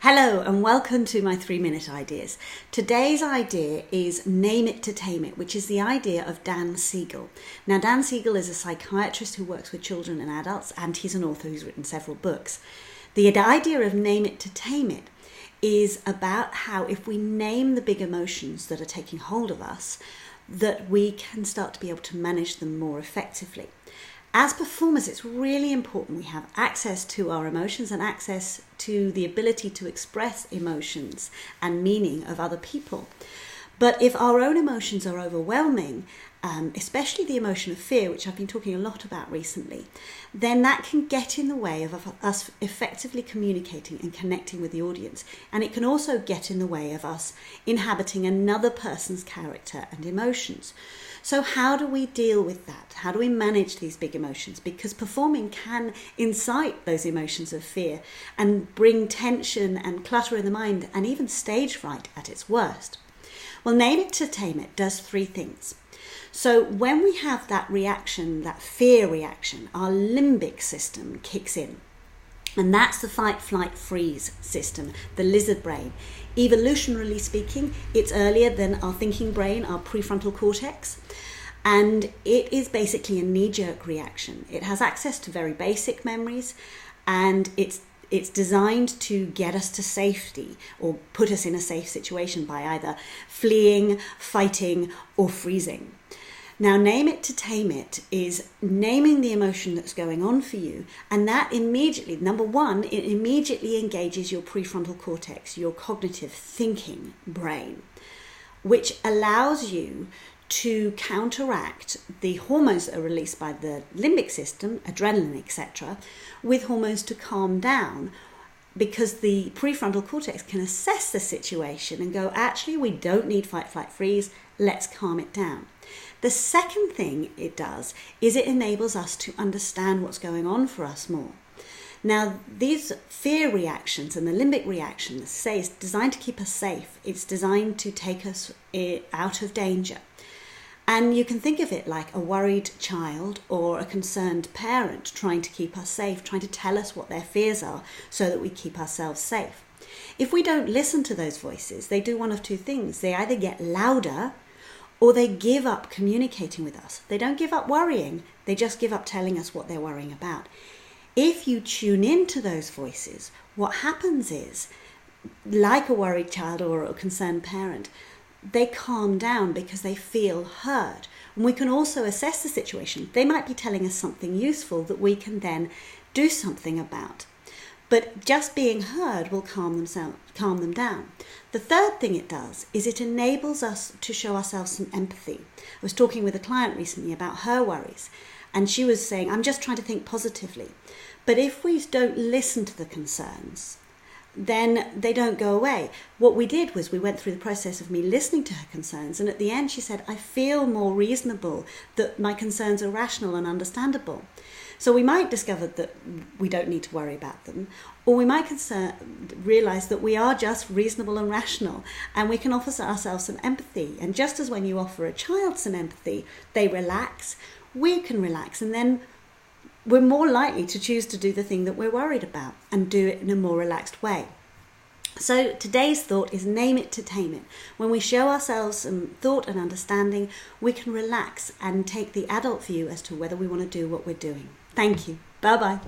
Hello and welcome to my 3-minute ideas. Today's idea is name it to tame it, which is the idea of Dan Siegel. Now, Dan Siegel is a psychiatrist who works with children and adults, and he's an author who's written several books. The idea of name it to tame it is about how if we name the big emotions that are taking hold of us, that we can start to be able to manage them more effectively. As performers, it's really important we have access to our emotions and access to the ability to express emotions and meaning of other people. But if our own emotions are overwhelming, especially the emotion of fear, which I've been talking a lot about recently, then that can get in the way of us effectively communicating and connecting with the audience. And it can also get in the way of us inhabiting another person's character and emotions. So how do we deal with that? How do we manage these big emotions? Because performing can incite those emotions of fear and bring tension and clutter in the mind and even stage fright at its worst. Well, name it to tame it does 3 things. So when we have that reaction, that fear reaction, our limbic system kicks in. And that's the fight, flight, freeze system, the lizard brain. Evolutionarily speaking, it's earlier than our thinking brain, our prefrontal cortex. And it is basically a knee-jerk reaction. It has access to very basic memories, and it's designed to get us to safety or put us in a safe situation by either fleeing, fighting, or freezing. Now, name it to tame it is naming the emotion that's going on for you, and that immediately, number one, it immediately engages your prefrontal cortex, your cognitive thinking brain, which allows you to counteract the hormones that are released by the limbic system, adrenaline, etc., with hormones to calm down, because the prefrontal cortex can assess the situation and go, actually, we don't need fight, flight, freeze, let's calm it down. The second thing it does is it enables us to understand what's going on for us more. Now, these fear reactions and the limbic reactions, say, it's designed to keep us safe. It's designed to take us out of danger. And you can think of it like a worried child or a concerned parent trying to keep us safe, trying to tell us what their fears are so that we keep ourselves safe. If we don't listen to those voices, they do one of 2 things. They either get louder or they give up communicating with us. They don't give up worrying, they just give up telling us what they're worrying about. If you tune into those voices, what happens is, like a worried child or a concerned parent, they calm down because they feel heard. And we can also assess the situation. They might be telling us something useful that we can then do something about. But just being heard will calm them down. The third thing it does is it enables us to show ourselves some empathy. I was talking with a client recently about her worries, and she was saying, I'm just trying to think positively. But if we don't listen to the concerns, then they don't go away. What we did was we went through the process of me listening to her concerns, and at the end she said, I feel more reasonable, that my concerns are rational and understandable. So we might discover that we don't need to worry about them, or we might realise that we are just reasonable and rational, and we can offer ourselves some empathy. And just as when you offer a child some empathy, they relax, we can relax, and then we're more likely to choose to do the thing that we're worried about and do it in a more relaxed way. So today's thought is name it to tame it. When we show ourselves some thought and understanding, we can relax and take the adult view as to whether we want to do what we're doing. Thank you. Bye-bye.